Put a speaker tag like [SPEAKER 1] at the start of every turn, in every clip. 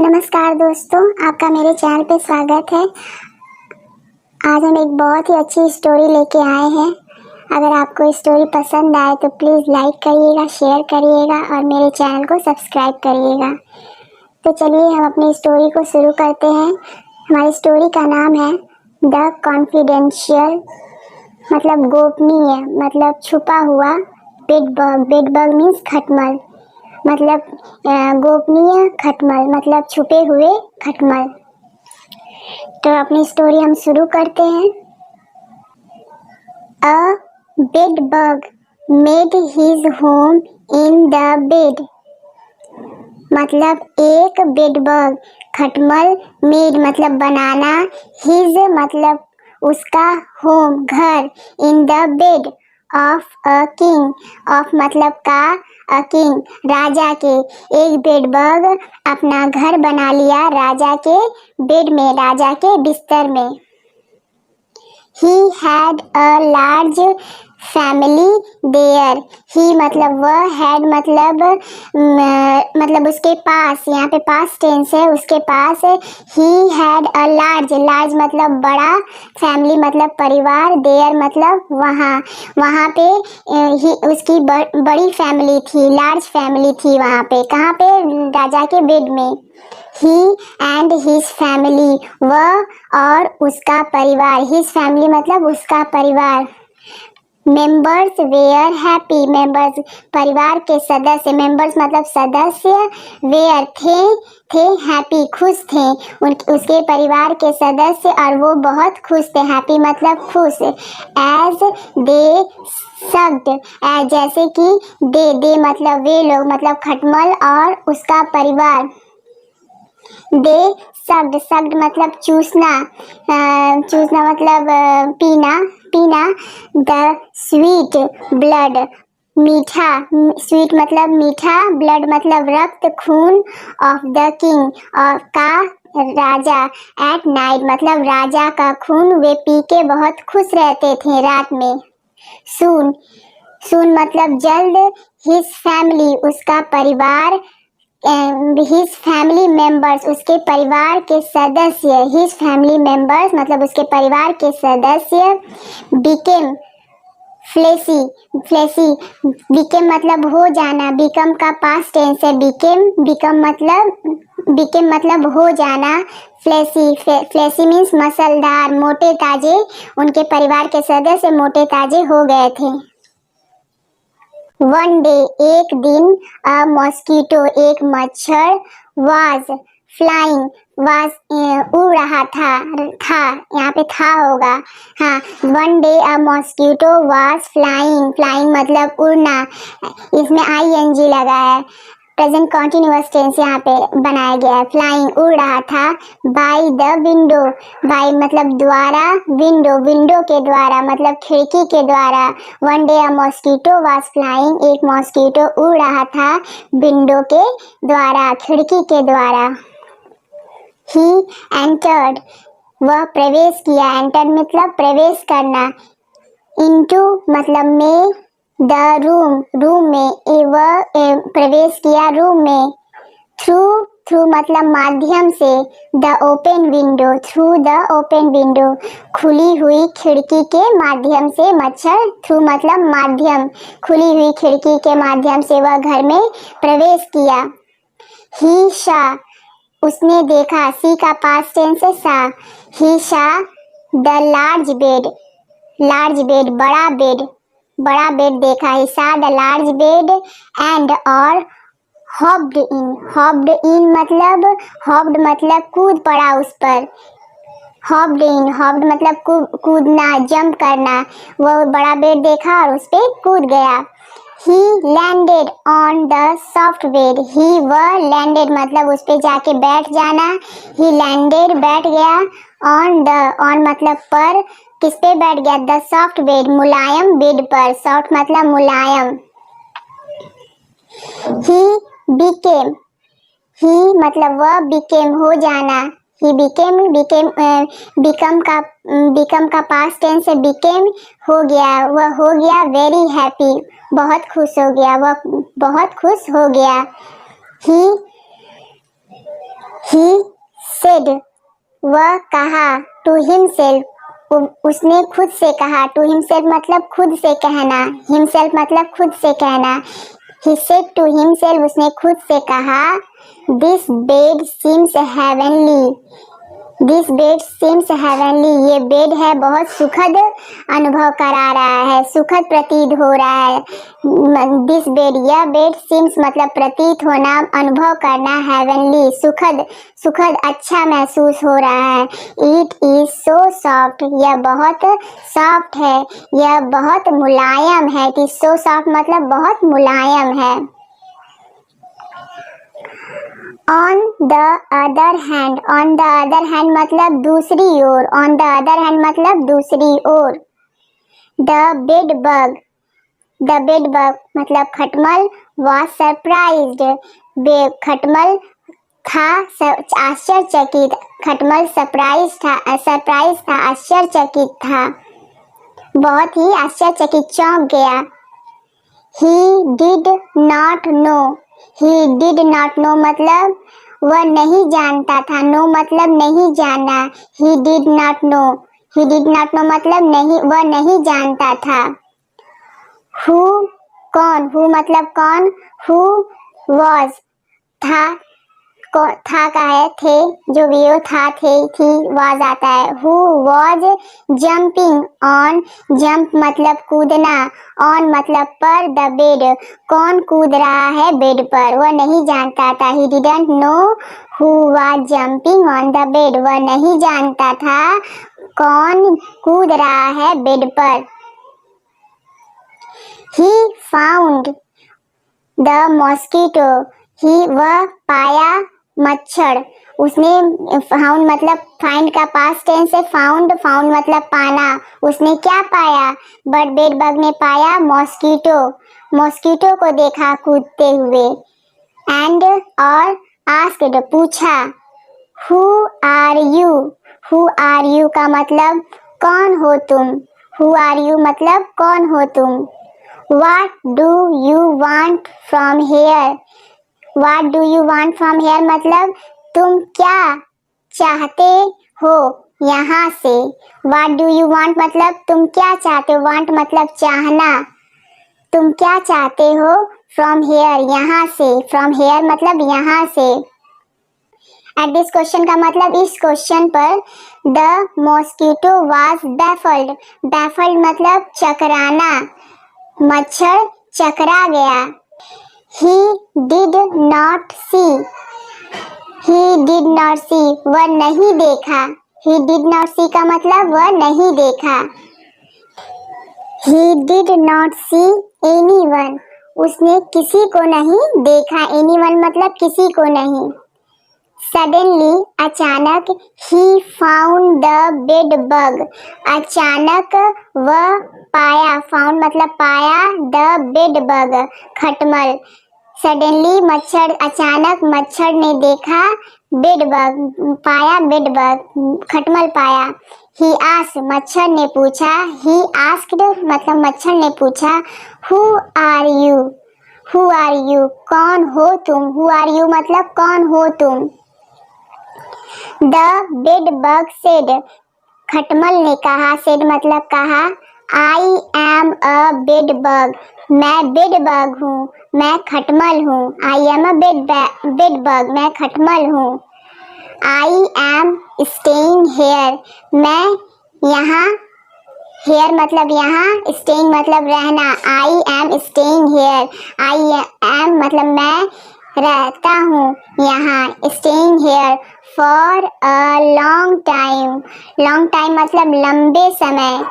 [SPEAKER 1] नमस्कार दोस्तों, आपका मेरे चैनल पे स्वागत है। आज हम एक बहुत ही अच्छी स्टोरी लेके आए हैं। अगर आपको स्टोरी पसंद आए तो प्लीज़ लाइक करिएगा, शेयर करिएगा और मेरे चैनल को सब्सक्राइब करिएगा। तो चलिए हम अपनी स्टोरी को शुरू करते हैं। हमारी स्टोरी का नाम है द कॉन्फिडेंशियल, मतलब गोपनीय, मतलब छुपा हुआ बेडबग। बेडबग मीन्स खटमल, मतलब गोपनीय खटमल, मतलब छुपे हुए खटमल। तो अपनी स्टोरी हम शुरू करते हैं। A bedbug made his home in the bed, मतलब एक बेडबग खटमल, मेड मतलब बनाना, हिज मतलब उसका, होम घर, इन the bed of a king, of मतलब का, अ किंग राजा के। एक बेडबग अपना घर बना लिया राजा के बेड में, राजा के बिस्तर में। He had a large family there. He मतलब वह, had मतलब उसके पास, यहाँ पे पास टेंस है, उसके पास। He had a large, large मतलब बड़ा, family मतलब परिवार, there मतलब वहाँ, वहाँ पे उसकी बड़ी फैमिली थी, लार्ज फैमिली थी वहाँ पे। कहाँ पे? राजा के बेड में। He and his family, वह और उसका परिवार, his family मतलब उसका परिवार। Members were happy, members परिवार के सदस्य, members मतलब सदस्य, were थे happy खुश थे, उसके परिवार के सदस्य और वो बहुत खुश थे। happy मतलब खुश। as they sucked, जैसे कि दे मतलब वे लोग, मतलब खटमल और उसका परिवार। दे सग्ड मतलब चूसना, चूसना मतलब पीना। द स्वीट ब्लड मीठा, स्वीट मतलब मीठा, ब्लड मतलब रक्त, खून, ऑफ द किंग और का राजा, एट नाइट मतलब राजा का खून वे पी के बहुत खुश रहते थे रात में। सून मतलब जल्द, हिज फैमिली उसका परिवार, हिज फैमिली मेंबर्स उसके परिवार के सदस्य, हिज फैमिली मेंबर्स मतलब उसके परिवार के सदस्य। बिकेम फ्लेसी बिकेम मतलब हो जाना, बिकम का पास्ट टेंस है, बिकेम मतलब हो जाना। फ्लेसी मीन्स मसलदार, मोटे ताजे, उनके परिवार के सदस्य मोटे ताजे हो गए थे। वन डे एक दिन, अ मॉस्किटो एक मच्छर, वाज फ्लाइंग, वाज उड़ रहा था यहाँ पे था होगा, हाँ। One day a mosquito was flying मतलब उड़ना, इसमें ING लगा है, प्रेजेंट कॉन्टिन्यूअस टेंस यहाँ पे बनाया गया है। फ्लाइंग उड़ रहा था। बाय द विंडो, बाय मतलब द्वारा, विंडो के द्वारा मतलब खिड़की के द्वारा। One day a mosquito was flying, एक मॉस्किटो उड़ रहा था विंडो के द्वारा, खिड़की के द्वारा। ही एंटर्ड, वह प्रवेश किया, एंटर मतलब प्रवेश करना। इनटू मतलब में, द रूम में, वह प्रवेश किया रूम में। थ्रू मतलब माध्यम से, the open window, through the open window खुली हुई खिड़की के माध्यम से। मच्छर, थ्रू मतलब माध्यम, खुली हुई खिड़की के माध्यम से वह घर में प्रवेश किया। ही शा उसने देखा, सी का पास्ट टेंस है सा। ही शा द लार्ज बेड बड़ा बेड देखा। ही सा द लार्ज बेड एंड और हॉप्ड इन मतलब कूद पड़ा उस पर। हॉप्ड मतलब कूदना, जंप करना। वो बड़ा बेड देखा और उस पे कूद गया। He landed on the soft bed, he वह, लैंडेड मतलब उस पे जाके बैठ जाना। ही लैंडेड बैठ गया, ऑन मतलब पर, किस पे बैठ गया? The soft bed Mulayam bed पर, सॉफ्ट मतलब मुलायम। ही मतलब वह, बिकेम हो जाना। ही बिकम का पास्ट टेंस है, बिकेम हो गया, वह हो गया वेरी हैप्पी बहुत खुश हो गया, वह बहुत खुश हो गया। ही सेड वह कहा, टू हिमसेल्फ उसने खुद से कहा, टू हिमसेल्फ मतलब खुद से कहना, हिमसेल्फ मतलब खुद से कहना। ही सेड टू हिमसेल्फ उसने खुद से कहा, this bed seems heavenly, this bed seems heavenly ये बेड है बहुत सुखद अनुभव करा रहा है, सुखद प्रतीत हो रहा है। दिस बेड यह बेड सीम्स मतलब प्रतीत होना, अनुभव करना, हेवनली सुखद, सुखद अच्छा महसूस हो रहा है। इट इज सो सॉफ्ट यह बहुत सॉफ्ट है, यह बहुत मुलायम है। इट इज सो सॉफ्ट मतलब बहुत मुलायम है। On the other hand मतलब दूसरी ओर, on the other hand मतलब दूसरी ओर। The bed bug मतलब खटमल was surprised, खटमल था आश्चर्यचकित, खटमल सरप्राइज था, आश्चर्यचकित था, बहुत ही आश्चर्यचकित, चौंक गया। He did not know मतलब वह नहीं जानता था, नो मतलब नहीं जानना। He did not know मतलब नहीं, वह नहीं जानता था। Who कौन, who मतलब कौन, who was था का है थे, जो भी था थे थी was आता है। Who was jumping on, jump मतलब कूदना, on मतलब पर, the bed कौन कूद रहा है बेड पर, वह नहीं जानता था। He didn't know who was jumping on the bed वह नहीं जानता था कौन कूद रहा है बेड पर। He found the mosquito वह पाया मच्छर, उसने फाउंड मतलब फाइंड का पास्ट टेंस है, फाउंड मतलब पाना, उसने क्या पाया, बट बेड बग ने पाया मॉस्किटो को देखा कूदते हुए। एंड और आस्क्ड पूछा, हु आर यू का मतलब कौन हो तुम, हु आर यू मतलब कौन हो तुम। What do you want from here मतलब तुम क्या चाहते हो यहाँ से। What do you want मतलब तुम क्या चाहते हो, want मतलब चाहना, तुम क्या चाहते हो from here यहाँ से, from here मतलब यहाँ से। At this question का मतलब इस क्वेश्चन पर, the mosquito was baffled मतलब चकराना, मच्छर चकरा गया। He did not see वह नहीं देखा, he did not see का मतलब वह नहीं देखा। He did not see anyone उसने किसी को नहीं देखा, anyone मतलब किसी को नहीं। Suddenly अचानक, he found the bed bug अचानक वह पाया, found मतलब पाया, the bed bug खटमल। सडनली मच्छर अचानक मच्छर ने देखा, बेड बग पाया, बेड बग खटमल पाया। ही आस्क्ड मच्छर ने पूछा, ही आस्क्ड मतलब मच्छर ने पूछा, हु आर यू कौन हो तुम, हु आर यू मतलब कौन हो तुम। द बेड बग सेड खटमल ने कहा, सेड मतलब कहा, I am a bed bug मैं बेड बग हूँ, मैं खटमल हूँ। I am a bed bug मैं खटमल हूँ। आई एम स्टेइंग हेयर मैं यहाँ, हेयर मतलब यहाँ, स्टेइंग मतलब रहना। I am staying hair, I am मतलब मैं रहता हूँ यहाँ, staying here for a long time मतलब लंबे समय,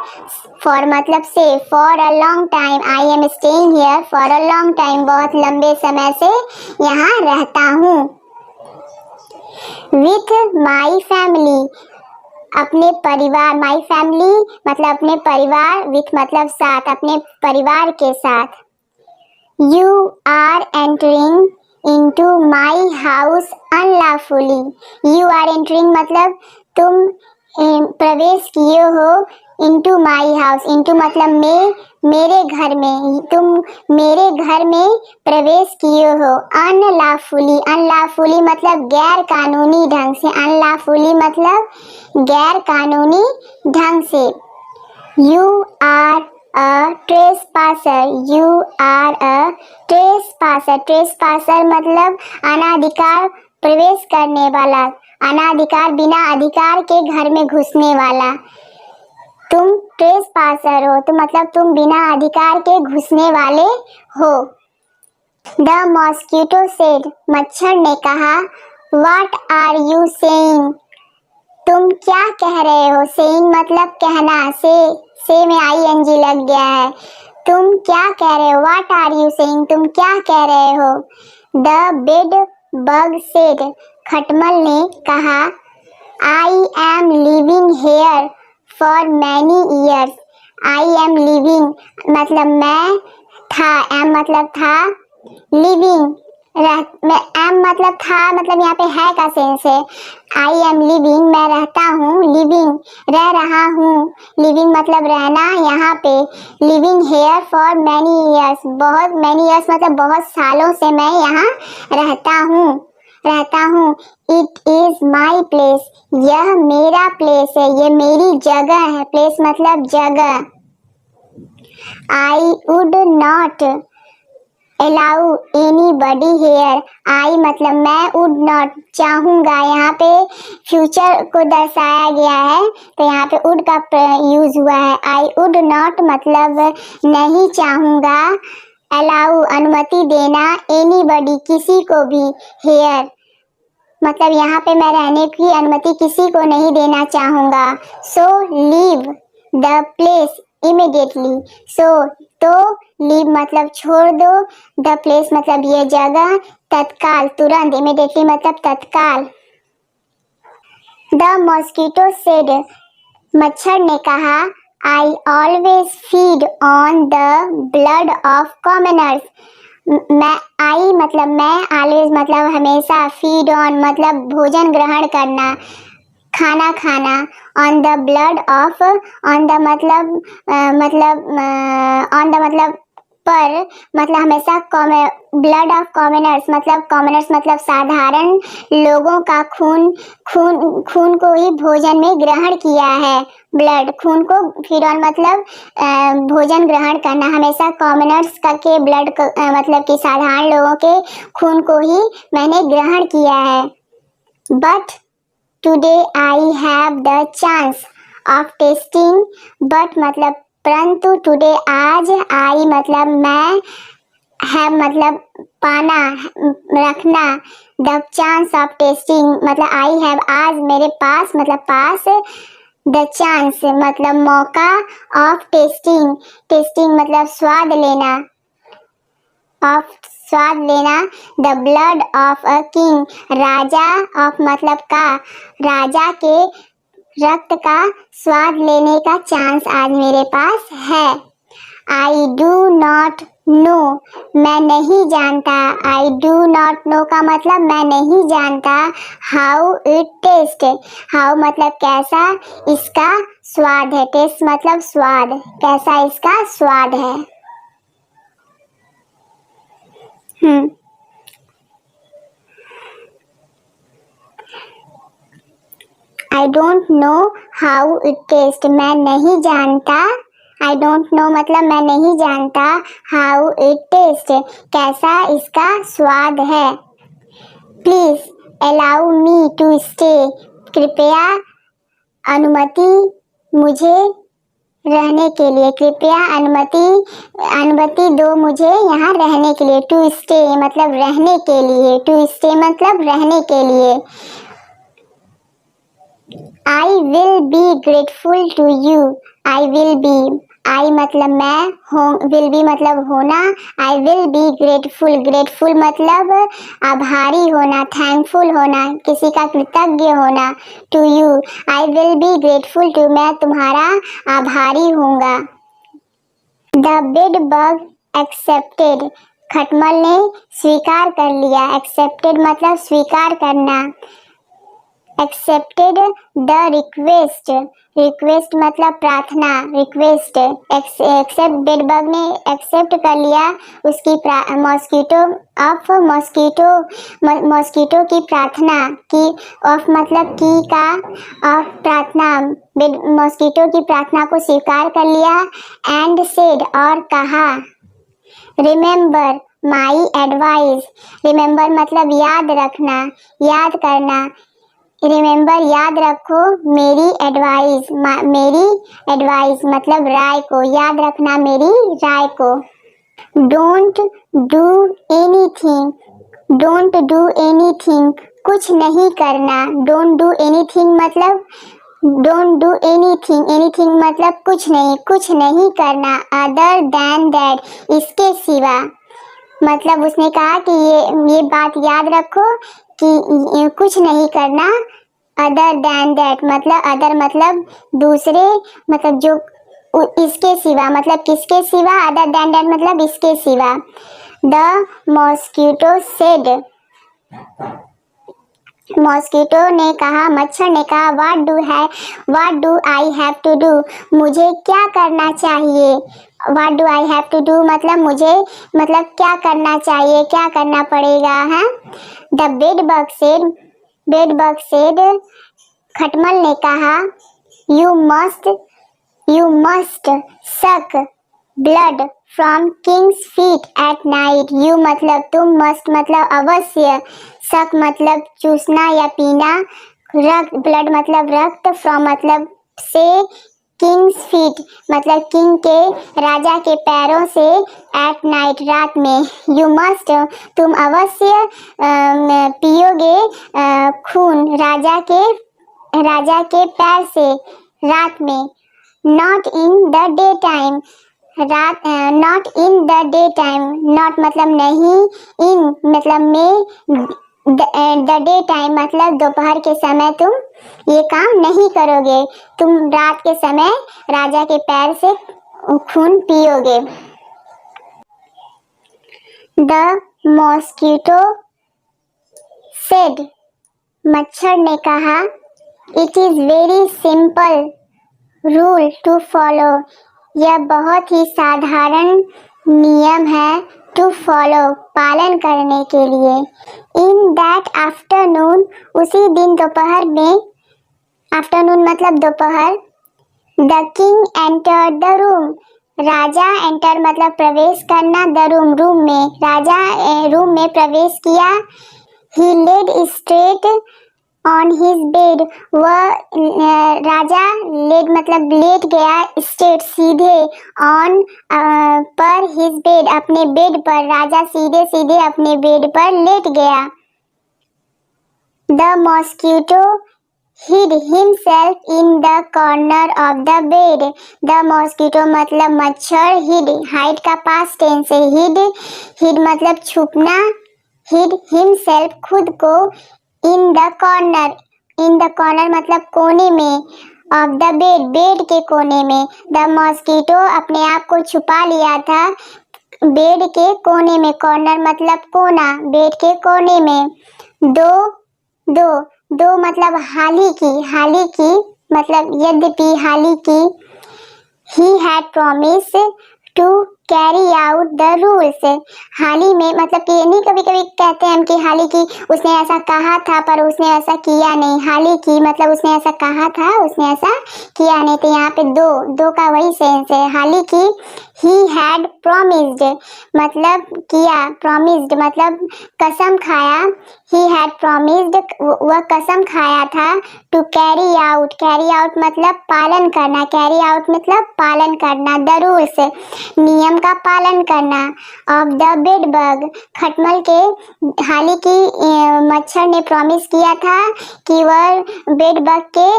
[SPEAKER 1] फॉर मतलब से, for a long time, I am staying here for a long time बहुत लंबे समय से यहाँ रहता हूँ। विथ माई फैमिली अपने परिवार, माई फैमिली मतलब अपने परिवार, विथ मतलब साथ, अपने परिवार के साथ। You are entering into my house unlawfully you are entering मतलब तुम प्रवेश किए हो into my house, into मतलब मेरे घर में, तुम मेरे घर में प्रवेश किए हो। अनलॉफुली, अनलॉफुली मतलब गैर कानूनी ढंग से, अनलॉफुली मतलब गैर कानूनी ढंग से। You are a trespasser, you are a trespasser, trespasser मतलब अनाधिकार प्रवेश करने वाला, अनाधिकार बिना अधिकार के घर में घुसने वाला। तुम ट्रेसपासर हो तो मतलब तुम बिना अधिकार के घुसने वाले हो। द मॉस्किटो सेड, मच्छर ने कहा। व्हाट आर यू सेइंग, तुम क्या कह रहे हो। सेइंग मतलब कहना, से में आईएनजी लग गया है। तुम क्या कह रहे हो, व्हाट आर यू सेइंग, तुम क्या कह रहे हो। द बेड बग सेड, खटमल ने कहा। I am living here for many years, I am living मतलब मैं था, एम मतलब था, लिविंग एम मतलब था, मतलब यहाँ पे है का सेंस है। आई एम लिविंग मैं रहता हूँ, लिविंग रह रहा हूँ, लिविंग मतलब रहना, यहाँ पे living here for many years, बहुत मैनी ईयर्स मतलब बहुत सालों से मैं यहाँ रहता हूँ। इट इज माई प्लेस, यह मेरा प्लेस है, ये मेरी जगह है, प्लेस मतलब जगह। I would not allow anybody here, I मतलब मैं, वुड नॉट चाहूँगा, यहाँ पे फ्यूचर को दर्शाया गया है तो यहाँ पे वुड का यूज हुआ है। आई वुड नॉट मतलब नहीं चाहूँगा, अलाउ अनुमति देना, एनीबॉडी किसी को भी, हेयर मतलब यहाँ पे मैं रहने की अनुमति किसी को नहीं देना चाहूँगा। So leave the place immediately, so तो लीव मतलब छोड़ दो, द प्लेस मतलब ये जगह, तत्काल तुरंत, इमीडिएटली मतलब तत्काल। द मॉस्किटो सेड, मच्छर ने कहा। I always feed on the blood of commoners, मैं, आई मतलब मैं, ऑलवेज मतलब हमेशा, फीड ऑन मतलब भोजन ग्रहण करना, खाना खाना, on the blood of, on the मतलब ऑन द मतलब पर, मतलब हमेशा, ब्लड ऑफ कॉमनर्स मतलब साधारण लोगों का खून को ही भोजन में ग्रहण किया है। ब्लड खून को, फिर ऑन मतलब भोजन ग्रहण करना, हमेशा कॉमनर्स का के ब्लड मतलब कि साधारण लोगों के खून को ही मैंने ग्रहण किया है। But today I have the chance of testing, but मतलब परंतु, टुडे आज, आई मतलब मैं, हैव मतलब पाना, रखना, द चांस ऑफ टेस्टिंग मतलब आई हैव आज मेरे पास मतलब पास, द चांस मतलब मौका, ऑफ टेस्टिंग, टेस्टिंग मतलब स्वाद लेना, ऑफ स्वाद लेना, the blood of a king, Raja, of मतलब का, राजा के रक्त का स्वाद लेने का चांस आज मेरे पास है। आई डू नॉट नो, मैं नहीं जानता, आई डू नॉट नो का मतलब मैं नहीं जानता, हाउ इट टेस्ट, हाउ मतलब कैसा इसका स्वाद है, टेस्ट मतलब स्वाद, कैसा इसका स्वाद है। I don't know how it taste, मैं नहीं जानता, आई डोंट नो मतलब मैं नहीं जानता, हाउ इट टेस्ट कैसा इसका स्वाद है। Please allow me to stay, कृपया अनुमति मुझे रहने के लिए, कृपया अनुमति दो मुझे यहाँ रहने के लिए। टू स्टे मतलब रहने के लिए, टू स्टे मतलब रहने के लिए। I will be grateful to you, I will be, I मतलब मैं, विल बी मतलब होना, I will be grateful, grateful मतलब आभारी होना, थैंकफुल होना, किसी का कृतज्ञ होना, to you, I will be grateful to, मैं तुम्हारा आभारी होऊंगा। द बेड बग एक्सेप्टेड, खटमल ने स्वीकार कर लिया, एक्सेप्टेड मतलब स्वीकार करना, एक्सेप्टेड द रिक्वेस्ट, रिक्वेस्ट मतलब प्रार्थना, रिक्वेस्ट एक्सेप्ट, बेडबग ने एक्सेप्ट कर लिया उसकी मॉस्किटो ऑफ मॉस्किटो की प्रार्थना की, ऑफ मतलब की का, ऑफ प्रार्थना, मॉस्किटो की प्रार्थना को स्वीकार कर लिया। एंड सेड और कहा, रिमेंबर माई एडवाइस, रिमेंबर मतलब याद रखना, याद करना, रिमेंबर याद रखो मेरी एडवाइस, मेरी एडवाइस मतलब राय को, याद रखना मेरी राय को। Don't do anything, don't do anything कुछ नहीं करना, डोंट डू एनीथिंग मतलब डोंट डू एनीथिंग, एनीथिंग मतलब कुछ नहीं करना। अदर देन दैट इसके सिवा, मतलब उसने कहा कि ये बात याद रखो कि कुछ नहीं करना। अदर देन दैट मतलब अदर मतलब दूसरे, मतलब जो इसके सिवा, मतलब किसके सिवा, अदर देन दैट मतलब इसके सिवा। द मॉस्किटो सेड, मॉस्किटो ने कहा, मच्छर ने कहा, what do I have to do, मुझे क्या करना चाहिए। What do I have to do मतलब मुझे, मतलब क्या करना चाहिए, क्या करना पड़ेगा है। द बेडबग सेड, खटमल ने कहा, यू मस्ट सक blood from Kings feet at night, you मतलब तुम, मस्ट मतलब अवश्य, सक मतलब चूसना या पीना, रक्त ब्लड मतलब रक्त, फ्रॉम मतलब से, किंग्स फीट मतलब किंग के, राजा के पैरों से, एट नाइट रात में, यू मस्ट तुम अवश्य पियोगे खून राजा के पैर से रात में। Not in the day time, not in the day time, not मतलब नहीं, इन मतलब में, द डे टाइम मतलब दोपहर के समय तुम ये काम नहीं करोगे, तुम रात के समय राजा के पैर से खून पियोगे। द मॉस्किटो सेड, मच्छर ने कहा, it is very simple rule to follow, यह बहुत ही साधारण नियम है, टू फॉलो पालन करने के लिए। इन दैट आफ्टरनून उसी दिन दोपहर में, आफ्टरनून मतलब दोपहर, the king entered the room, Raja enter मतलब प्रवेश करना, द रूम रूम में, राजा रूम में प्रवेश किया। He led straight on his bed, वह राजा लेट मतलब लेट गया, स्ट्रेट सीधे, ऑन पर, हिज बेड अपने बेड पर, राजा सीधे सीधे अपने बेड पर लेट गया। The mosquito hid himself in the corner of the bed, the mosquito मतलब मच्छर, hide का past tense है, hid मतलब छुपना, hid himself खुद को, in the corner मतलब कोने में, of the bed के कोने में, the mosquito अपने आप को छुपा लिया था बेड के कोने में, कॉर्नर मतलब कोना, बेड के कोने में। दो मतलब हाल की मतलब यद्यपि हाल की। He had promise to carry out the rules, हाल ही में मतलब कि नहीं, कभी कभी कहते हैं हम कि हाल ही की उसने ऐसा कहा था पर उसने ऐसा किया नहीं, हाल ही की मतलब उसने ऐसा कहा था उसने ऐसा किया नहीं, तो यहाँ पे दो का वही सेंस है, हाल ही की। ही हैड प्रॉमिस्ड मतलब किया, प्रॉमिस्ड मतलब कसम खाया, ही हैड प्रॉमिस्ड वह कसम खाया था, टू कैरी आउट मतलब पालन करना, कैरी आउट मतलब पालन करना, द रूल्स नियम का पालन करना, ऑफ द बेडबग खटमल के, हाल की मच्छर ने प्रॉमिस किया था कि वह बेडबग के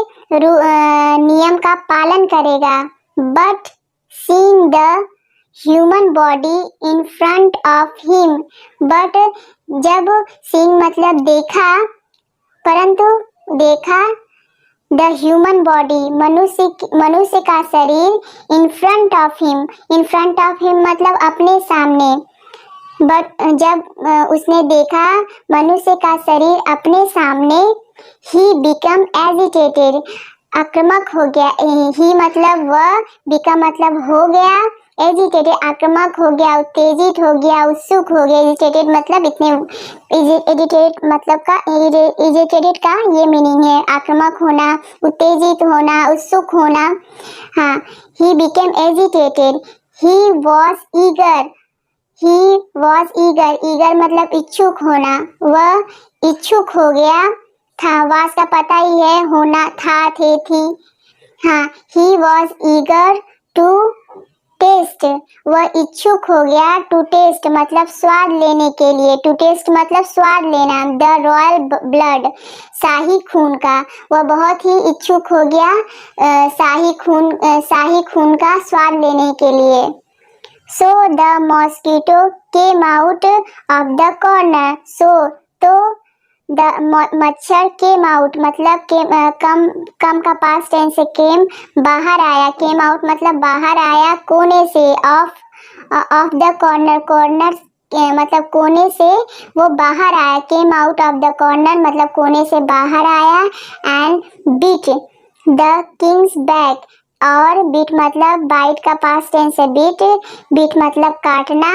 [SPEAKER 1] नियम का पालन करेगा। But seeing the human body in front of him, but जब सीइंग मतलब देखा, परंतु देखा, द ह्यूमन बॉडी मनुष्य का शरीर, इन फ्रंट ऑफ हिम मतलब अपने सामने, बट जब उसने देखा मनुष्य का शरीर अपने सामने, ही बिकम एजिटेटेड, आक्रामक हो गया। ही मतलब वह, बिकम मतलब हो गया, एजिटेटेड आक्रामक हो गया, उत्तेजित हो गया, उत्सुक हो गया। एजिटेटेड मतलब इतने, एजिटेटेड मतलब का, एजिटेटेड का ये मीनिंग है, आक्रामक होना, उत्तेजित होना, उत्सुक होना। हाँ, he became agitated, he was eager, he was eager, eager मतलब इच्छुक होना, वह इच्छुक हो गया था। वास का पता ही है, होना, था, थे, थी। हाँ, he was eager to taste, वह इच्छुक हो गया, टू टेस्ट मतलब स्वाद लेने के लिए, टू टेस्ट मतलब स्वाद लेना, द रॉयल ब्लड, शाही खून का, वह बहुत ही इच्छुक हो गया शाही खून का स्वाद लेने के लिए। So the mosquito came out of the corner. So तो the मच्छर came out मतलब कम का पास्ट टेंस से came बाहर आया, came out मतलब बाहर आया, कोने से, of the corner मतलब कोने से वो बाहर आया, came out of the corner मतलब कोने से बाहर आया, and bit the king's back, और बीट मतलब बाइट का पास्ट टेंस है बीट, बीट मतलब काटना,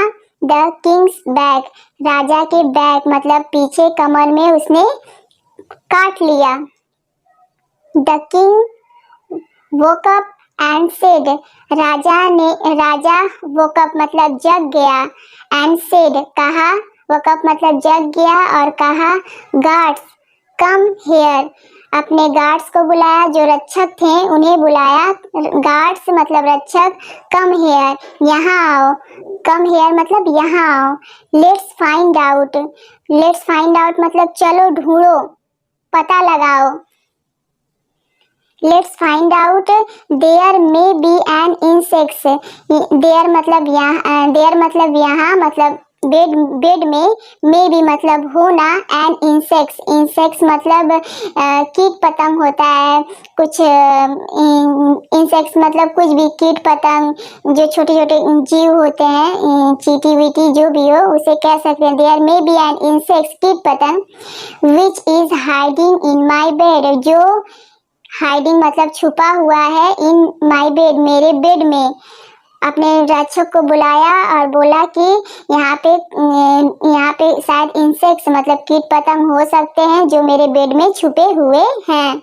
[SPEAKER 1] द किंग्स बैक राजा के बैक मतलब पीछे कमर में उसने काट लिया। The king woke up and said, Raja woke up मतलब जग गया, एंड सेड कहा, वोक अप मतलब जग गया और कहा, गार्ड्स कम हेयर, अपने गार्ड्स को बुलाया, जो रक्षक थे उन्हें बुलाया, गार्ड्स मतलब रक्षक, कम हेयर यहाँ आओ, कम हेयर मतलब यहाँ आओ, लेट्स फाइंड आउट मतलब चलो ढूंढो, पता लगाओ, let's find out there may be an insects, there मतलब यहाँ मतलब बेड में, मे भी मतलब होना, एंड इंसेक्ट्स मतलब कीट पतंग होता है, कुछ इंसेक्ट्स मतलब कुछ भी कीट पतंग जो छोटे छोटे जीव होते हैं, चींटी वीटी जो भी हो उसे कह सकते हैं। There may be an insects कीट पतंग which is hiding in my bed, जो हाइडिंग मतलब छुपा हुआ है, इन माई बेड मेरे बेड में। अपने रक्षक को बुलाया और बोला कि यहाँ पे शायद इंसेक्ट्स मतलब कीट पतंग हो सकते हैं जो मेरे बेड में छुपे हुए हैं।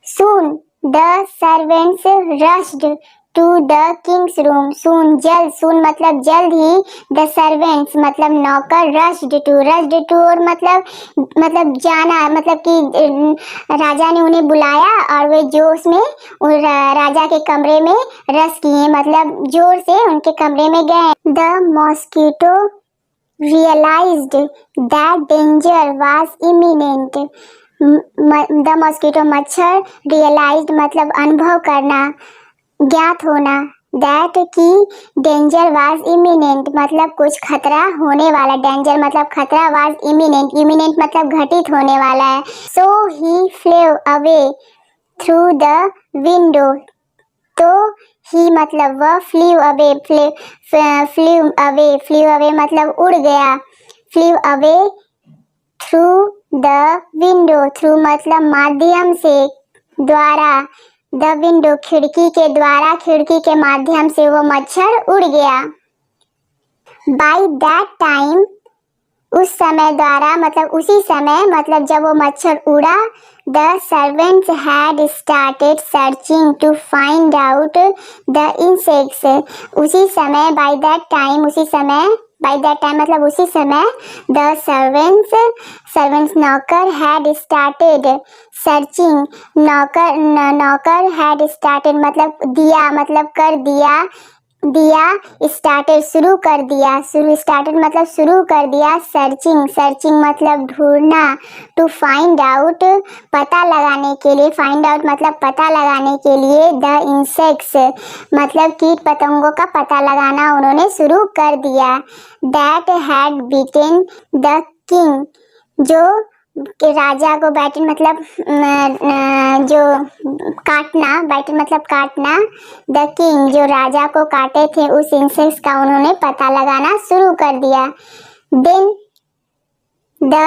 [SPEAKER 1] Soon the servants rushed to the king's room. Soon मतलब जल्द ही, the servants मतलब नौकर, rushed to और मतलब जाना, मतलब कि राजा ने उन्हें बुलाया और वे जोश में राजा के कमरे में रश किए, मतलब जोर से उनके कमरे में गए। The mosquito realized that danger was imminent. The mosquito मच्छर, रियलाइज्ड मतलब अनुभव करना, ज्ञात होना, दैट की डेंजर वाज इमिनेंट मतलब कुछ खतरा होने वाला, डेंजर मतलब खतरा, वाज इमिनेंट मतलब घटित होने वाला है। So he flew away through the window, तो ही मतलब वह, फ्लीव अवे मतलब उड़ गया, flew away through the window, through मतलब माध्यम से, द्वारा, द विंडो खिड़की के द्वारा, खिड़की के माध्यम से वो मच्छर उड़ गया। बाय दैट टाइम उस समय द्वारा मतलब उसी समय मतलब जब वो मच्छर उड़ा, the servants had started searching to find out the insects, उसी समय, बाय दैट टाइम उसी समय, बाय दैट टाइम मतलब उसी समय, द सर्वेंट्स नौकर, हैड स्टार्टेड सर्चिंग, नौकर हैड स्टार्टेड मतलब दिया, मतलब कर दिया, स्टार्टेड शुरू कर दिया, स्टार्टेड मतलब शुरू कर दिया, सर्चिंग मतलब ढूंढना, टू फाइंड आउट पता लगाने के लिए, फाइंड आउट मतलब पता लगाने के लिए, द इंसेक्ट्स मतलब कीट पतंगों का पता लगाना उन्होंने शुरू कर दिया। That had beaten the king, जो कि राजा को, बैटन मतलब जो काटना, बैटन मतलब काटना, द किंग जो राजा को काटे थे उस इंसेक्ट्स का उन्होंने पता लगाना शुरू कर दिया। Then the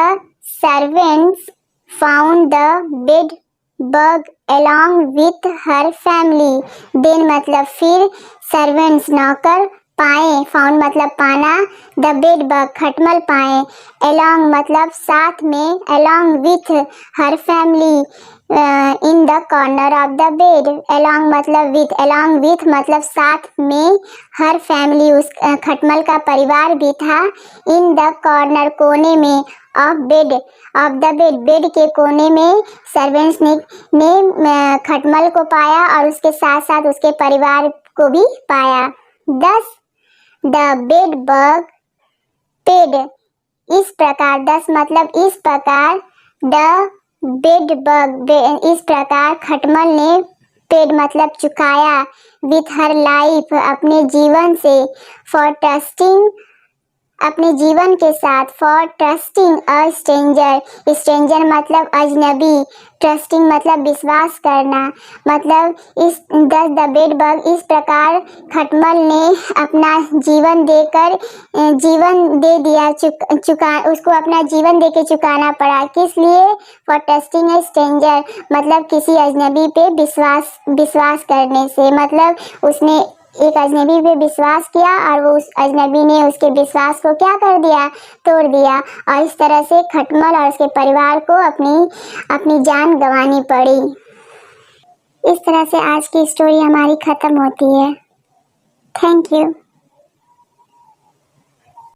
[SPEAKER 1] servants found the bed bug along with her family. then मतलब फिर सर्वेंट्स नौकर पाए, फाउंड मतलब पाना, द बेड बग खटमल पाए, along मतलब साथ में, along with her family in the corner of the bed, along मतलब मतलब साथ में, हर फैमिली उस खटमल का परिवार भी था, इन द कॉर्नर कोने में, ऑफ द बेड बेड के कोने में सर्वेंट्स ने खटमल को पाया और उसके साथ साथ उसके परिवार को भी पाया। 10 द बेड बग पेड इस प्रकार, 10 मतलब इस प्रकार, द बेड बग इस प्रकार खटमल ने पेड मतलब चुकाया, विथ हर लाइफ अपने जीवन से, फॉर ट्रस्टिंग अपने जीवन के साथ, फॉर ट्रस्टिंग अ स्ट्रेंजर मतलब अजनबी, ट्रस्टिंग मतलब विश्वास करना, मतलब इस 10 द बेड बग इस प्रकार खटमल ने अपना जीवन देकर जीवन दे दिया, उसको अपना जीवन देके चुकाना पड़ा, किस लिए, फॉर ट्रस्टिंग अ स्ट्रेंजर मतलब किसी अजनबी पे विश्वास करने से, मतलब उसने एक अजनबी पे विश्वास किया और वो उस अजनबी ने उसके विश्वास को क्या कर दिया, तोड़ दिया, और इस तरह से खटमल और उसके परिवार को अपनी जान गंवानी पड़ी। इस तरह से आज की स्टोरी हमारी खत्म होती है। Thank you.